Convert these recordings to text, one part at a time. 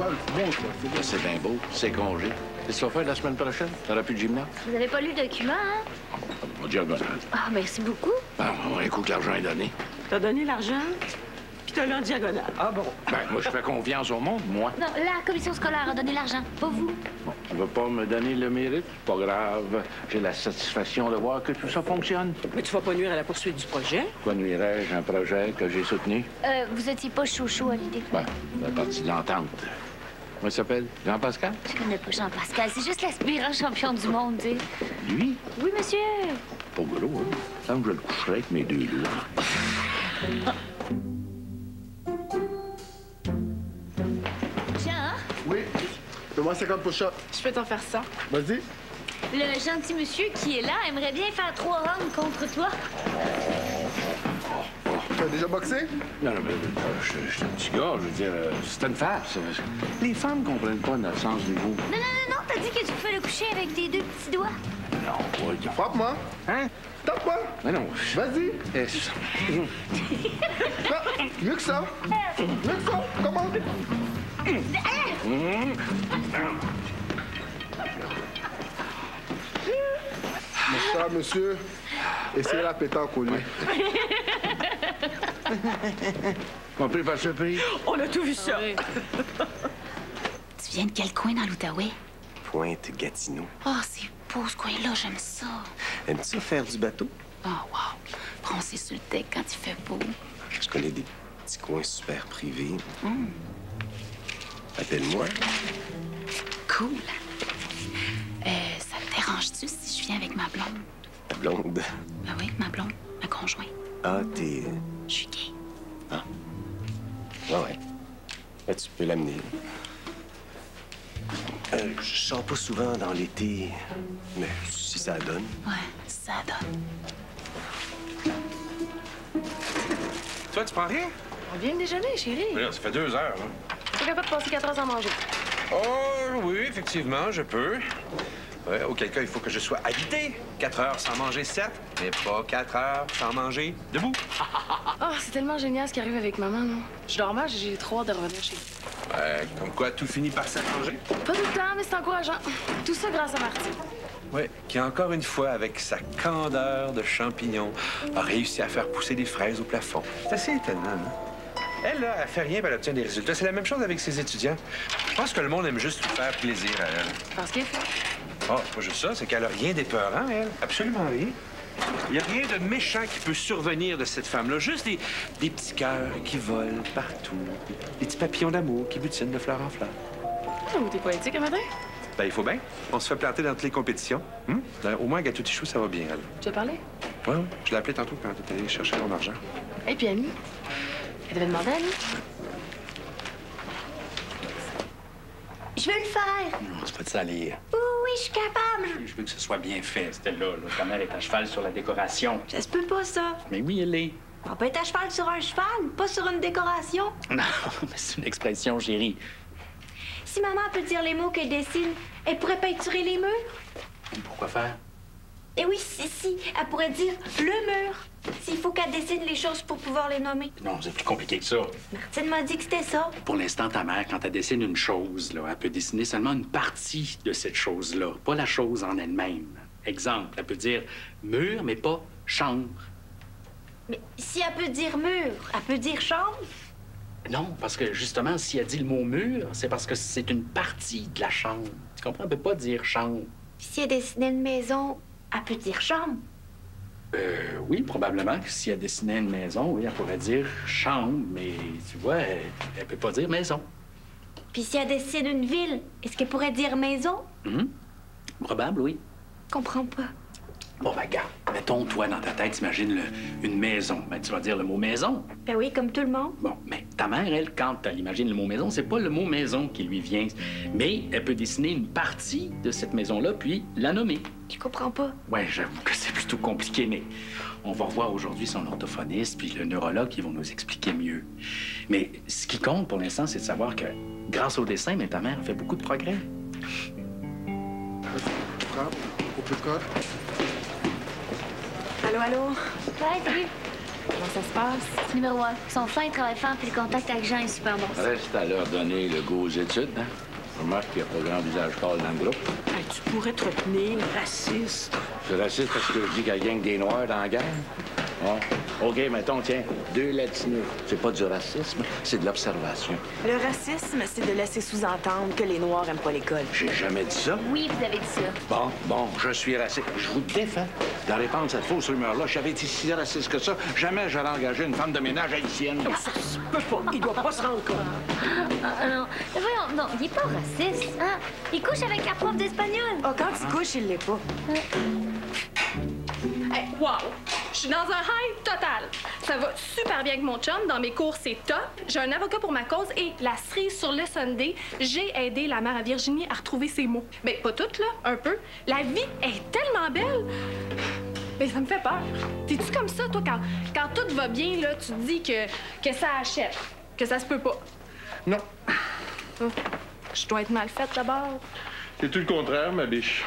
bon, quoi. C'est bien beau, c'est congé. Qu'est-ce que tu vas faire la semaine prochaine? T'auras plus de gymnase? Vous n'avez pas lu le document, hein? On diagonale. Ah, merci beaucoup. Ben, un coup que l'argent est donné. T'as donné l'argent, puis t'as lu en diagonale. Ah bon? Ben, moi, je fais confiance au monde, moi. Non, la commission scolaire a donné l'argent, pas vous. Bon, tu veux pas me donner le mérite? C'est pas grave. J'ai la satisfaction de voir que tout ça fonctionne. Mais tu vas pas nuire à la poursuite du projet. Quoi nuirais-je à un projet que j'ai soutenu? Vous étiez pas chaud à l'idée. Ben, la partie de l'entente. Comment il s'appelle? Jean-Pascal? Je connais pas Jean-Pascal, c'est juste l'aspirant champion du monde, tu sais. Lui? Oui, monsieur. Pas gros, hein? Ça me je le coucherais avec mes deux doigts. Jean, Oui. Fais-moi 50 push-ups. Je peux t'en faire ça. Vas-y. le gentil monsieur qui est là aimerait bien faire 3 rounds contre toi. Tu as déjà boxé? Non, mais je suis un petit gars, je veux dire, c'est une farce. Les femmes comprennent pas notre sens du goût. Non, t'as dit que tu pouvais le coucher avec tes 2 petits doigts. Non, ouais. Frappe-moi. Hein? Tape-moi. Mais non. Vas-y. Non, mieux que ça. Mieux que ça. Comment? Mon cher monsieur, essayez la pétanque au lieu. Compris par ce prix? On a tout vu ça. Tu viens de quel coin dans l'Outaouais? Pointe-Gatineau. Oh, c'est beau ce coin-là, j'aime ça. Aimes-tu ça faire du bateau? Oh, wow. Bronzer sur le deck quand il fait beau. Je connais des petits coins super privés. Appelle-moi. Cool. Ça te dérange-tu si je viens avec ma blonde? Ta blonde. Ben oui, ma blonde, ma conjointe. Ah, t'es... Je suis gay. Ah. Ah ouais. Là, tu peux l'amener. Je sors pas souvent dans l'été, mais si ça donne. Ouais, ça donne. Toi, tu prends rien? On vient de déjeuner, chérie. Mais là, ça fait 2 heures, là. T'es capable de passer 4 heures sans manger. Oh, oui, effectivement, je peux. Ouais, auquel cas, il faut que je sois habité. 4 heures sans manger 7, mais pas 4 heures sans manger debout. Ah, c'est tellement génial ce qui arrive avec maman, non? Je dors mal, j'ai trop hâte de revenir chez vous. Comme quoi, tout finit par s'arranger. Pas tout le temps, mais c'est encourageant. Tout ça grâce à Marty. Oui, qui, encore une fois, avec sa candeur de champignon, a réussi à faire pousser des fraises au plafond. C'est assez étonnant, hein? Elle, là, elle fait rien, puis elle obtient des résultats. C'est la même chose avec ses étudiants. Je pense que le monde aime juste lui faire plaisir à elle. Parce qu'elle fait. Oh, c'est pas juste ça, c'est qu'elle a rien d'épeurant, elle. Absolument rien. Il n'y a rien de méchant qui peut survenir de cette femme-là. Juste des petits cœurs qui volent partout. Des petits papillons d'amour qui butinent de fleur en fleur. Oh, t'es poétique un matin? Ben, il faut bien. On se fait planter dans toutes les compétitions. Au moins, à Gâteau Tichou, ça va bien, elle. Tu as parlé? Oui, oui. Je l'ai appelée tantôt quand tu es allé chercher ton argent. Et puis Annie? Elle devait demander à Annie. Je veux le faire. Non, c'est pas de ça à lire. Oui, je suis capable. Je veux que ce soit bien fait, Stella. Là. Ta mère est à cheval sur la décoration. Ça se peut pas, ça. Mais oui, elle est. On peut être à cheval sur un cheval, pas sur une décoration. Non, mais c'est une expression, chérie. Si maman peut dire les mots qu'elle dessine, elle pourrait peinturer les murs. Pourquoi faire? Eh oui, si, elle pourrait dire le mur. S'il faut qu'elle dessine les choses pour pouvoir les nommer. Non, c'est plus compliqué que ça. Martine m'a dit que c'était ça. Pour l'instant, ta mère, quand elle dessine une chose, là, elle peut dessiner seulement une partie de cette chose-là, pas la chose en elle-même. Exemple, elle peut dire mur, mais pas chambre. Mais si elle peut dire mur, elle peut dire chambre. Non, parce que justement, si elle dit le mot mur, c'est parce que c'est une partie de la chambre. Tu comprends? Elle peut pas dire chambre. Puis si elle dessinait une maison, elle peut dire chambre. Oui, probablement que si elle dessinait une maison, oui, elle pourrait dire chambre, mais tu vois, elle peut pas dire maison. Puis si elle dessine une ville, est-ce qu'elle pourrait dire maison? Probable, oui. Comprends pas. Bon, ben, regarde, mettons, toi, dans ta tête, t'imagines une maison. Ben, tu vas dire le mot maison. Ben oui, comme tout le monde. Bon, mais ta mère, elle, quand elle imagine le mot maison, c'est pas le mot maison qui lui vient. Mais elle peut dessiner une partie de cette maison-là, puis la nommer. Je comprends pas. Ouais, j'avoue que c'est plutôt compliqué, mais on va revoir aujourd'hui son orthophoniste puis le neurologue qui vont nous expliquer mieux. Mais ce qui compte pour l'instant, c'est de savoir que grâce au dessin, mais ta mère fait beaucoup de progrès. Frappe, au plus de code. Allô? Ouais, salut. Comment ça se passe? Numéro 1. Ils sont fins, ils travaillent fort, puis le contact avec Jean est super bon. Reste à leur donner le go aux études, hein? Remarque qu'il n'y a pas grand visage pâle dans le groupe. Hey, tu pourrais te retenir, raciste. C'est raciste parce que je dis qu'il y a gang des Noirs dans la gang. Hein? OK, mettons, tiens, 2 latinos. C'est pas du racisme, c'est de l'observation. Le racisme, c'est de laisser sous-entendre que les Noirs aiment pas l'école. J'ai jamais dit ça. Oui, vous avez dit ça. Bon, je suis raciste. Je vous défends de répandre cette fausse rumeur-là. J'avais été si raciste que ça. Jamais j'aurais engagé une femme de ménage haïtienne. Ça se peut pas. Il doit pas se rendre compte. Non, voyons, non, il est pas raciste, hein? Il couche avec la prof d'espagnol. Ah, quand il couche, il l'est pas. Hey, wow! Je suis dans un high total. Ça va super bien avec mon chum. Dans mes cours, c'est top. J'ai un avocat pour ma cause et la cerise sur le Sunday, j'ai aidé la mère à Virginie à retrouver ses mots. Ben, pas toutes, là, un peu. La vie est tellement belle. Mais ça me fait peur. T'es-tu comme ça, toi, quand tout va bien, là, tu te dis que ça achète, que ça se peut pas? Non. Oh, je dois être mal faite d'abord. C'est tout le contraire, ma biche.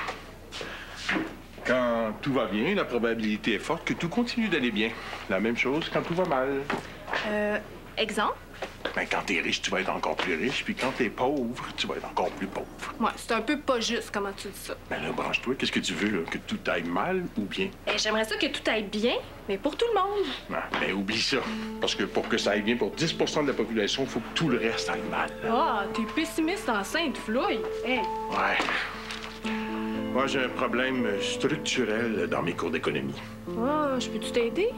Quand tout va bien, la probabilité est forte que tout continue d'aller bien. La même chose quand tout va mal. Exemple? Ben, quand t'es riche, tu vas être encore plus riche, puis quand t'es pauvre, tu vas être encore plus pauvre. Ouais, c'est un peu pas juste comment tu dis ça. Ben là, branche-toi, qu'est-ce que tu veux, là? Que tout aille mal ou bien? Ben, j'aimerais ça que tout aille bien, mais pour tout le monde. Ben, oublie ça. Parce que pour que ça aille bien pour 10 de la population, il faut que tout le reste aille mal. Ah, t'es pessimiste en sainte flouille. Hey. Ouais. Moi, j'ai un problème structurel dans mes cours d'économie. Ah, je peux-tu t'aider?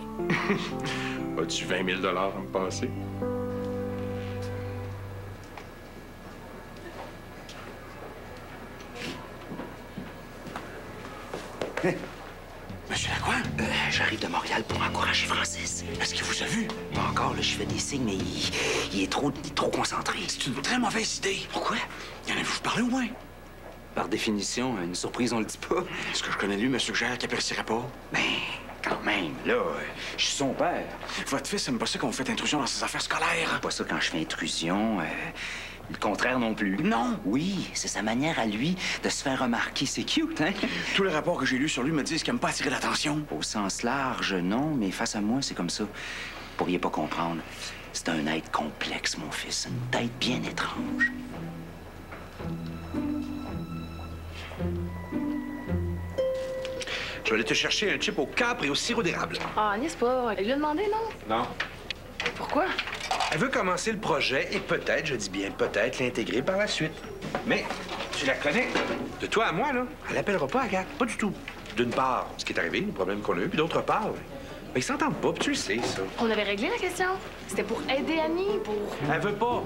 As-tu 20 000 à me passer? Monsieur Lacroix? J'arrive de Montréal pour encourager Francis. Est-ce qu'il vous a vu? Pas encore, là, je fais des signes, mais il est trop concentré. C'est une très mauvaise idée. Pourquoi? Y en avez-vous parlé au moins? Par définition, une surprise, on le dit pas. Ce que je connais lui me suggère qu'il apprécierait pas. Ben, quand même, là, je suis son père. Votre fils aime pas ça quand vous faites intrusion dans ses affaires scolaires. Pas ça quand je fais intrusion. Le contraire non plus. Non! Oui, c'est sa manière à lui de se faire remarquer. C'est cute, hein? Tous les rapports que j'ai lus sur lui me disent qu'il aime pas attirer l'attention. Au sens large, non, mais face à moi, c'est comme ça. Vous pourriez pas comprendre. C'est un être complexe, mon fils. Une tête bien étrange. Je vais aller te chercher un chip au capre et au sirop d'érable. Ah, n'est-ce pas? Elle lui a demandé, non? Non. Pourquoi? Elle veut commencer le projet et peut-être, je dis bien peut-être, l'intégrer par la suite. Mais tu la connais. De toi à moi, là, elle l'appellera pas Agathe. Pas du tout. D'une part, ce qui est arrivé, les problèmes qu'on a eus, puis d'autre part, ils s'entendent pas, puis tu le sais, ça. On avait réglé la question. C'était pour aider Annie, pour... Elle veut pas.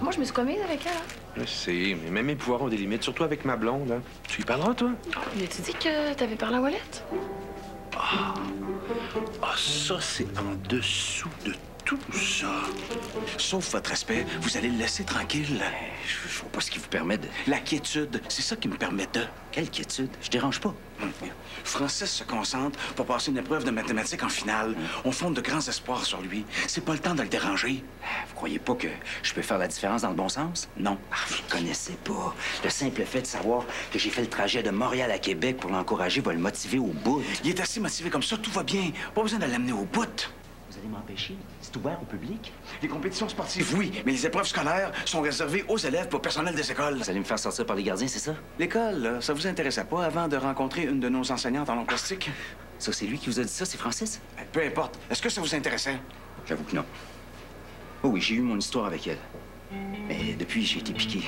Moi, je me suis commise avec elle, hein? Je sais, mais même mes pouvoirs ont des limites, surtout avec ma blonde, hein. Tu lui parleras, toi? Mais as-tu dit que t'avais parlé à Wallet? Ah, ça, c'est en dessous de tout ça. Sauf votre respect, vous allez le laisser tranquille. Je vois pas ce qui vous permet de... La quiétude, c'est ça qui me permet de... Quelle quiétude? Je dérange pas. Francis se concentre pour passer une épreuve de mathématiques en finale. On fonde de grands espoirs sur lui. C'est pas le temps de le déranger. Vous croyez pas que je peux faire la différence dans le bon sens? Non. Vous le connaissez pas. Le simple fait de savoir que j'ai fait le trajet de Montréal à Québec pour l'encourager va le motiver au bout. Il est assez motivé comme ça, tout va bien. Pas besoin de l'amener au bout. Vous allez m'empêcher? C'est ouvert au public? Les compétitions sportives, oui, mais les épreuves scolaires sont réservées aux élèves et au personnel des écoles. Vous allez me faire sortir par les gardiens, c'est ça? L'école, là, ça vous intéressait pas avant de rencontrer une de nos enseignantes en long plastique? Ça, c'est lui qui vous a dit ça, c'est Francis? Peu importe. Est-ce que ça vous intéressait? J'avoue que non. Oh oui, j'ai eu mon histoire avec elle. Mais depuis, j'ai été piqué.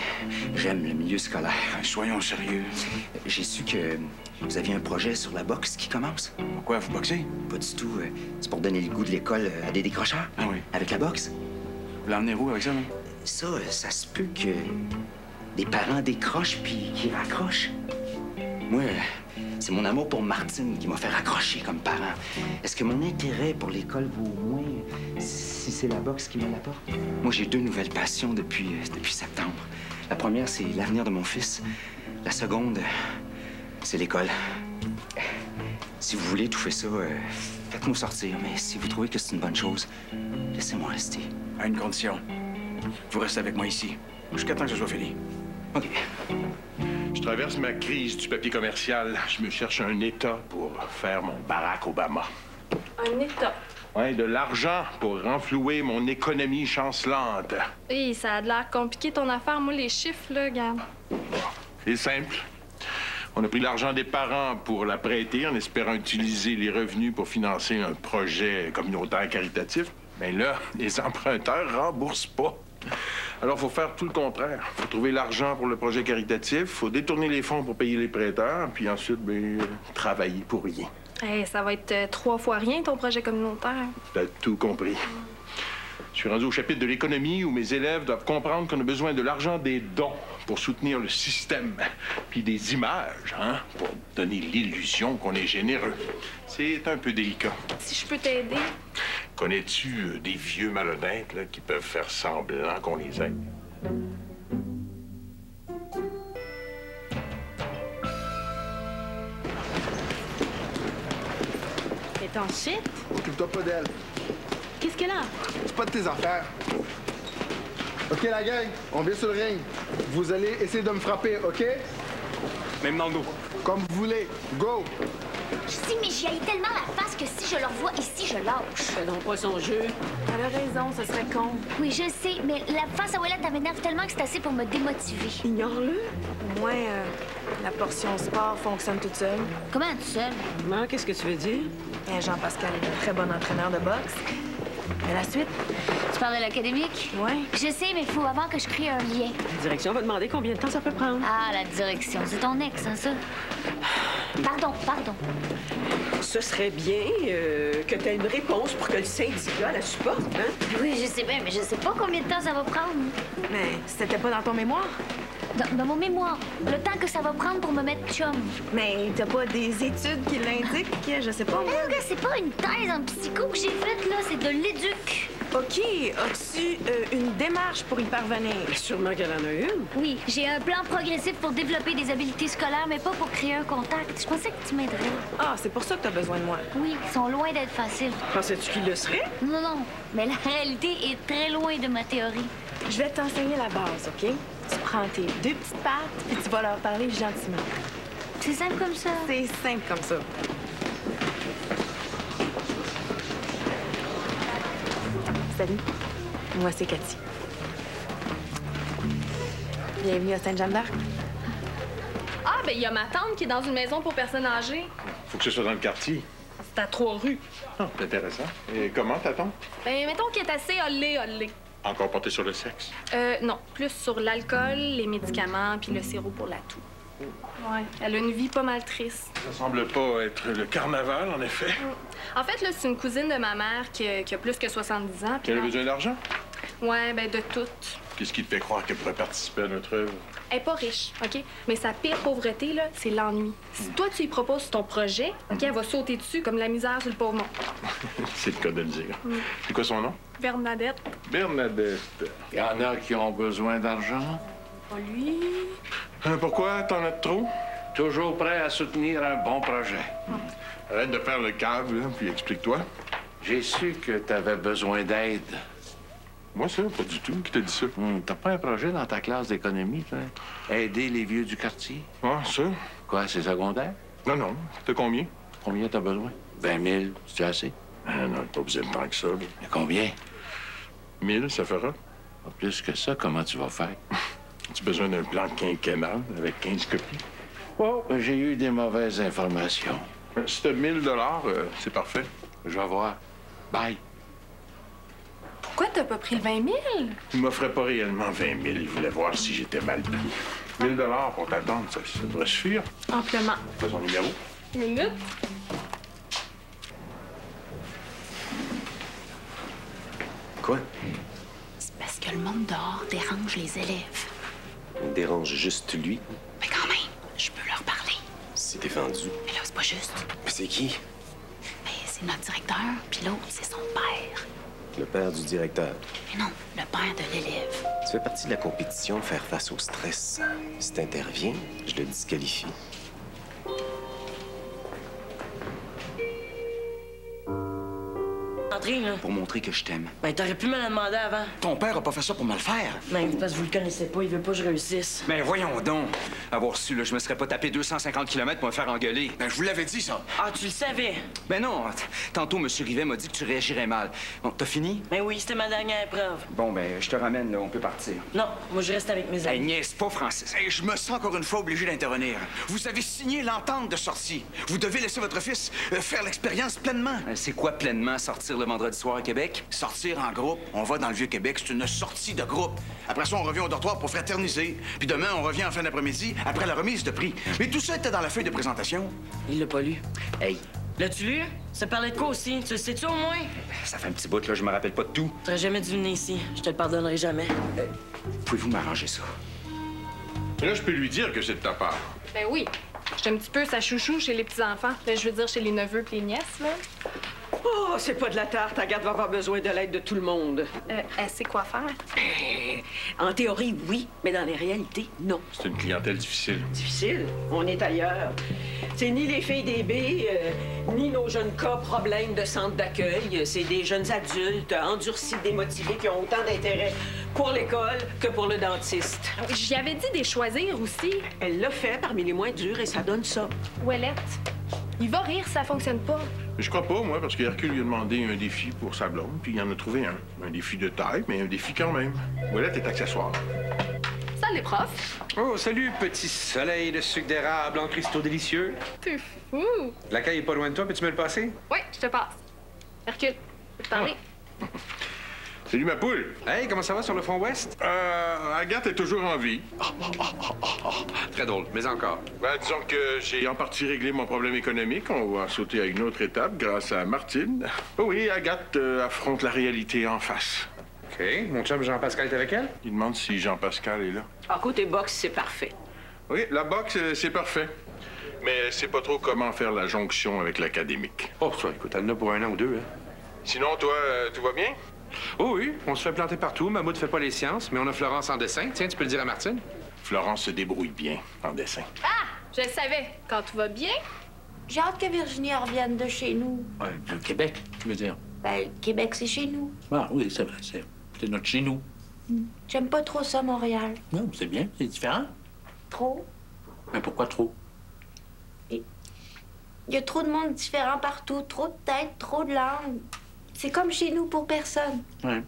J'aime le milieu scolaire. Soyons sérieux. J'ai su que vous aviez un projet sur la boxe qui commence. Pourquoi, vous boxez? Pas du tout. C'est pour donner le goût de l'école à des décrocheurs. Ah oui. Avec la boxe. Vous l'emmenez où avec ça, non? Ça se peut que des parents décrochent puis qu'ils raccrochent. Moi, c'est mon amour pour Martine qui m'a fait raccrocher comme parent. Est-ce que mon intérêt pour l'école vaut au moins si c'est la boxe qui me l'apporte? Moi, j'ai 2 nouvelles passions depuis septembre. La première, c'est l'avenir de mon fils. La seconde, c'est l'école. Si vous voulez tout ça, faites-moi sortir. Mais si vous trouvez que c'est une bonne chose, laissez-moi rester. À une condition. Vous restez avec moi ici, jusqu'à temps que ce soit fini. OK. Je traverse ma crise du papier commercial. Je me cherche un État pour faire mon Barack Obama. Un État. Ouais, de l'argent pour renflouer mon économie chancelante. Oui, ça a de l'air compliqué ton affaire. Moi, les chiffres, là, regarde. C'est simple. On a pris l'argent des parents pour la prêter en espérant utiliser les revenus pour financer un projet communautaire caritatif. Mais là, les emprunteurs remboursent pas. Alors, il faut faire tout le contraire. Il faut trouver l'argent pour le projet caritatif, il faut détourner les fonds pour payer les prêteurs, puis ensuite, travailler pour rien. Hey, ça va être 3 fois rien, ton projet communautaire. T'as tout compris. Je suis rendu au chapitre de l'économie où mes élèves doivent comprendre qu'on a besoin de l'argent des dons pour soutenir le système, puis des images, pour donner l'illusion qu'on est généreux. C'est un peu délicat. Si je peux t'aider. Connais-tu des vieux malhonnêtes là, qui peuvent faire semblant qu'on les aide? Et ton shit? Occupe-toi pas d'elle. Qu'est-ce qu'elle a? C'est pas de tes affaires. OK, la gang, on vient sur le ring. Vous allez essayer de me frapper, OK? Même dans le dos. Comme vous voulez. Go! Je dis, mais j'y aille tellement la face que si je le revois ici, je lâche. Fais donc pas son jeu. Elle a raison, ce serait con. Oui, je sais, mais la face à Ouellette, elle m'énerve tellement que c'est assez pour me démotiver. Ignore-le. Au moins, la portion sport fonctionne toute seule. Comment toute seule? Non, qu'est-ce que tu veux dire? Jean-Pascal est un très bon entraîneur de boxe. Mais la suite? Tu parles de l'académique? Oui. Je sais, mais il faut avant que je crée un lien. La direction va demander combien de temps ça peut prendre. Ah, la direction. C'est ton ex, hein, ça? Pardon. Ce serait bien que tu aies une réponse pour que le syndicat la supporte, hein? Oui, je sais bien, mais je sais pas combien de temps ça va prendre. Mais c'était pas dans ton mémoire? Dans mon mémoire. Le temps que ça va prendre pour me mettre chum. Mais t'as pas des études qui l'indiquent? Je sais pas, moi. C'est pas une thèse en psycho que j'ai faite, là. C'est de l'éduc. OK. As-tu une démarche pour y parvenir? Sûrement qu'elle en a une. Oui, j'ai un plan progressif pour développer des habiletés scolaires, mais pas pour créer un contact. Je pensais que tu m'aiderais. Ah, c'est pour ça que t'as besoin de moi. Oui, ils sont loin d'être faciles. Pensais-tu qu'il le serait? Non, mais la réalité est très loin de ma théorie. Je vais t'enseigner la base, OK? Tu prends tes 2 petites pattes, puis tu vas leur parler gentiment. C'est simple comme ça? C'est simple comme ça. Salut, moi c'est Cathy. Bienvenue à Sainte-Jeanne d'Arc. Ah, ben il y a ma tante qui est dans une maison pour personnes âgées. Faut que ce soit dans le quartier. C'est à 3 rues. Ah, c'est intéressant. Et comment, t'attends? Ben, mettons qu'elle est assez hollée. Encore porté sur le sexe? Non, plus sur l'alcool, les médicaments, puis le sirop pour la toux. Ouais, elle a une vie pas mal triste. Ça semble pas être le carnaval, en effet. En fait, là, c'est une cousine de ma mère qui a plus que 70 ans. Elle a besoin d'argent? Ouais, ben de tout. Qu'est-ce qui te fait croire qu'elle pourrait participer à notre œuvre? Elle est pas riche, OK? Mais sa pire pauvreté, là, c'est l'ennui. Si toi, tu lui proposes ton projet, OK, elle va sauter dessus comme la misère sur le pauvre monde. C'est le cas de le dire. C'est quoi son nom? Bernadette. Bernadette. Il y en a qui ont besoin d'argent. Pas lui. Pourquoi? T'en as trop? Toujours prêt à soutenir un bon projet. Arrête de faire le cave, là, puis explique-toi. J'ai su que t'avais besoin d'aide. Moi, ça, pas du tout. Qui t'a dit ça? T'as pas un projet dans ta classe d'économie, toi? Aider les vieux du quartier? Ah, ça? Quoi, c'est secondaire? Non. T'as combien? Combien t'as besoin? 20 000, c'est assez? Non, pas besoin de tant que ça. Mais combien? 1000, ça fera. Pas plus que ça, comment tu vas faire? As-tu besoin d'un plan quinquennal avec 15 copies? Oh, j'ai eu des mauvaises informations. Si t'as 1000 c'est parfait. Je vais voir. Bye. Pourquoi t'as pas pris le 20 000? Il m'offrait pas réellement 20 000. Il voulait voir si j'étais mal pris. 1000 pour t'attendre, ça devrait suffire. Amplement. Fais son numéro. Une minute. Quoi? C'est parce que le monde dehors dérange les élèves. Il dérange juste lui. Mais quand même, je peux leur parler. C'est défendu. Mais là, c'est pas juste. Mais c'est qui? Mais c'est notre directeur, puis l'autre, c'est son père. Le père du directeur. Mais non, le père de l'élève. Ça fait partie de la compétition, faire face au stress. Si t'interviens, je le disqualifie. montrer, là? Pour montrer que je t'aime. Ben, t'aurais pu me la demander avant. Ton père a pas fait ça pour me le faire. Ben, parce que vous le connaissez pas, il veut pas que je réussisse. Mais voyons donc. Avoir su, là, je me serais pas tapé 250 km pour me faire engueuler. Ben, je vous l'avais dit, ça. Ah, tu le savais? Ben non. Tantôt, M. Rivet m'a dit que tu réagirais mal. Bon, t'as fini? Ben oui, c'était ma dernière épreuve. Bon, ben, je te ramène, là. On peut partir. Non, moi, je reste avec mes amis. Hey, niaise pas, Francis. Hey, je me sens encore une fois obligé d'intervenir. Vous avez signé l'entente de sortie. Vous devez laisser votre fils faire l'expérience pleinement. C'est quoi pleinement sortir le vendredi soir à Québec? Sortir en groupe. On va dans le Vieux-Québec, c'est une sortie de groupe. Après ça, on revient au dortoir pour fraterniser. Puis demain, on revient en fin d'après-midi après la remise de prix. Mais tout ça était dans la feuille de présentation. Il l'a pas lu. Hey. L'as-tu lu? Ça parlait de quoi aussi? Tu le sais-tu au moins? Ça fait un petit bout, là, je me rappelle pas de tout. T'aurais jamais dû venir ici. Je te le pardonnerai jamais. Pouvez-vous m'arranger ça? Et là, je peux lui dire que c'est de ta part. Ben oui. J'étais un petit peu sa chouchou chez les petits-enfants. Ben, je veux dire, chez les neveux et les nièces, là. Oh, c'est pas de la tarte. Agathe va avoir besoin de l'aide de tout le monde. Elle sait quoi faire? En théorie, oui, mais dans les réalités, non. C'est une clientèle difficile. Difficile? On est ailleurs. C'est ni les filles des baies, ni nos jeunes cas problèmes de centre d'accueil. C'est des jeunes adultes endurcis, démotivés, qui ont autant d'intérêt pour l'école que pour le dentiste. J'y avais dit des choisir aussi. Elle l'a fait parmi les moins durs et ça donne ça. Ouellette, il va rire si ça fonctionne pas. Je crois pas, moi, parce que Hercule lui a demandé un défi pour sa blonde, puis il en a trouvé un. Un défi de taille, mais un défi quand même. Ouellette est accessoire. Ça, les profs. Oh, salut, petit soleil de sucre d'érable en cristaux délicieux. T'es fou. La caille est pas loin de toi, peux-tu me le passer? Oui, je te passe. Hercule, je peux te parler? Salut, ma poule. Hey, comment ça va sur le front ouest? Agathe est toujours en vie. Très drôle, mais encore. Ben, disons que j'ai en partie réglé mon problème économique. On va sauter à une autre étape grâce à Martine. Oh oui, Agathe affronte la réalité en face. OK. Mon chum Jean-Pascal est avec elle? Il demande si Jean-Pascal est là. À côté boxe, c'est parfait. Oui, la boxe, c'est parfait. Mais c'est pas trop comment faire la jonction avec l'académique. Oh, ça, écoute, elle en a pour 1 an ou 2, hein. Sinon, toi, tout va bien? Oh oui, on se fait planter partout. Mamoud fait pas les sciences, mais on a Florence en dessin. Tiens, tu peux le dire à Martine? Florence se débrouille bien en dessin. Ah! Je le savais. Quand tout va bien. J'ai hâte que Virginie revienne de chez nous. De Québec, tu veux dire? Ben, Québec, c'est chez nous. Ah oui, c'est vrai, c'est notre chez nous. J'aime pas trop ça, Montréal. Non, c'est bien, c'est différent. Trop. Mais pourquoi trop? Il y a trop de monde différent partout, trop de têtes, trop de langues. C'est comme chez nous pour personne. Oui.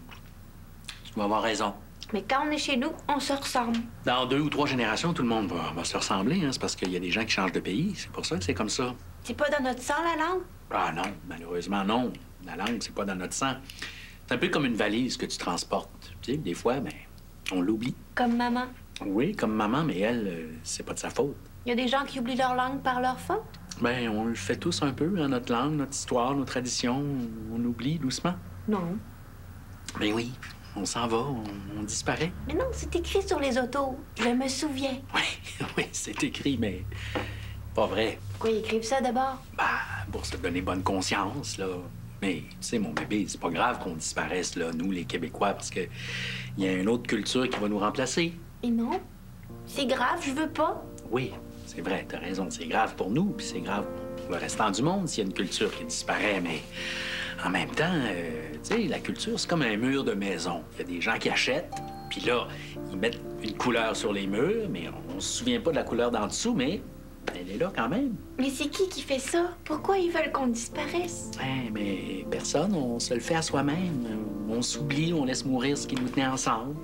Tu vas avoir raison. Mais quand on est chez nous, on se ressemble. Dans 2 ou 3 générations, tout le monde va se ressembler. Hein? C'est parce qu'il y a des gens qui changent de pays. C'est pour ça que c'est comme ça. C'est pas dans notre sang, la langue? Ah non, malheureusement, non. La langue, c'est pas dans notre sang. C'est un peu comme une valise que tu transportes. Tu sais, des fois, ben, on l'oublie. Comme maman. Oui, comme maman, mais elle, c'est pas de sa faute. Il y a des gens qui oublient leur langue par leur faute? Ben, on le fait tous un peu, hein, notre langue, notre histoire, nos traditions. On oublie doucement. Non. Ben oui, on s'en va, on disparaît. Mais non, c'est écrit sur les autos. Je me souviens. Oui, c'est écrit, mais pas vrai. Pourquoi ils écrivent ça d'abord? Ben, pour se donner bonne conscience, là. Mais, tu sais, mon bébé, c'est pas grave qu'on disparaisse, là, nous, les Québécois, parce que il y a une autre culture qui va nous remplacer. Et non. C'est grave, je veux pas. Oui, c'est vrai, t'as raison. C'est grave pour nous, puis c'est grave pour le restant du monde s'il y a une culture qui disparaît, mais en même temps, tu sais, la culture, c'est comme un mur de maison. Il y a des gens qui achètent, puis là, ils mettent une couleur sur les murs, mais on se souvient pas de la couleur d'en dessous, mais elle est là quand même. Mais c'est qui fait ça? Pourquoi ils veulent qu'on disparaisse? Ouais, mais personne, on se le fait à soi-même. On s'oublie, on laisse mourir ce qui nous tenait ensemble.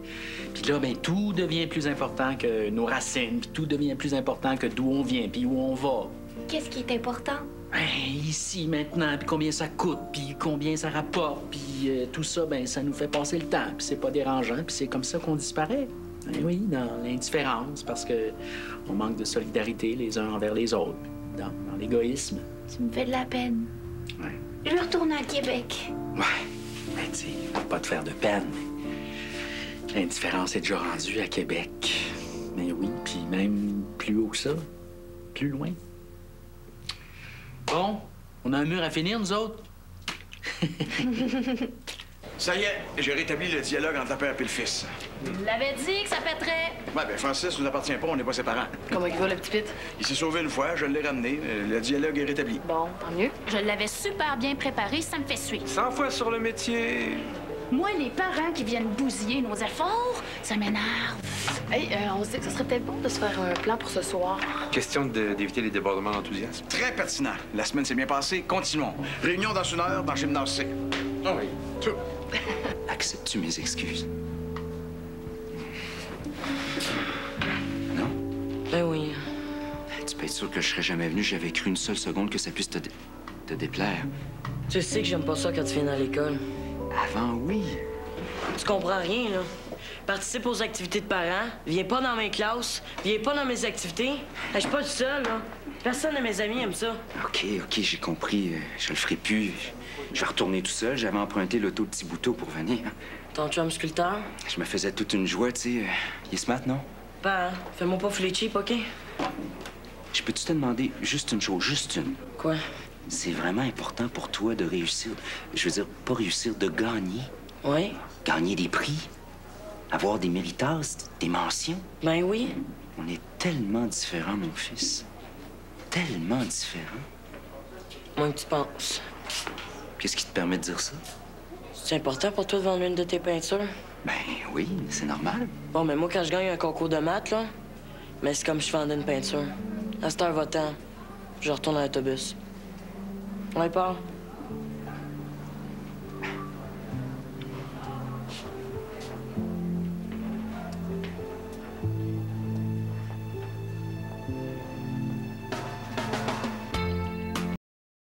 Puis là, ben tout devient plus important que nos racines, puis tout devient plus important que d'où on vient, puis où on va. Qu'est-ce qui est important? Ben, ici, maintenant, puis combien ça coûte, puis combien ça rapporte, puis tout ça, ben ça nous fait passer le temps, puis c'est pas dérangeant, puis c'est comme ça qu'on disparaît. Ben oui, dans l'indifférence, parce que on manque de solidarité les uns envers les autres, dans l'égoïsme. Tu me fais de la peine. Ouais. Je veux retourner à Québec. Ouais, mais tu sais, faut pas te faire de peine. L'indifférence est déjà rendue à Québec. Mais oui, puis même plus haut que ça, plus loin. Bon, on a un mur à finir, nous autres? Ça y est, j'ai rétabli le dialogue entre la père et le fils. Tu l'avais dit que ça pèterait. Ouais, ben Francis nous appartient pas, on n'est pas ses parents. Comment il va, le petit pit? Il s'est sauvé une fois, je l'ai ramené. Le dialogue est rétabli. Bon, tant mieux. Je l'avais super bien préparé, ça me fait suer. 100 fois sur le métier. Moi, les parents qui viennent bousiller nos efforts, ça m'énerve. Hey, on se dit que ce serait peut-être bon de se faire un plan pour ce soir. Question d'éviter les débordements d'enthousiasme. Très pertinent. La semaine s'est bien passée, continuons. Réunion dans 1 heure dans le gymnase C. Ah oui, tout. Acceptes-tu mes excuses? Ben oui. Tu peux être sûr que je serais jamais venu, j'avais cru une seule seconde que ça puisse te déplaire. Tu sais que j'aime pas ça quand tu viens à l'école. Avant, oui. Tu comprends rien, là. Participe aux activités de parents, viens pas dans mes classes, viens pas dans mes activités. Je suis pas le seul, là. Personne de mes amis aime ça. OK, j'ai compris. Je le ferai plus. Je vais retourner tout seul. J'avais emprunté l'auto de Thibouteau pour venir. Ton chum sculpteur? Je me faisais toute une joie, tu sais. Il est smart, non? Ben, fais-moi pas filer cheap, OK? Je peux-tu te demander juste une chose, juste une? Quoi? C'est vraiment important pour toi de réussir. Je veux dire, pas réussir, de gagner. Oui? Gagner des prix. Avoir des méritas, des mentions. Ben oui. On est tellement différents, mon fils. Tellement différents. Moins que tu penses. Qu'est-ce qui te permet de dire ça? C'est important pour toi de vendre une de tes peintures? Ben oui, c'est normal. Bon, mais moi, quand je gagne un concours de maths, là, mais c'est comme si je vendais une peinture. À cette heure va-t'en, je retourne à l'autobus. Ouais, Paul?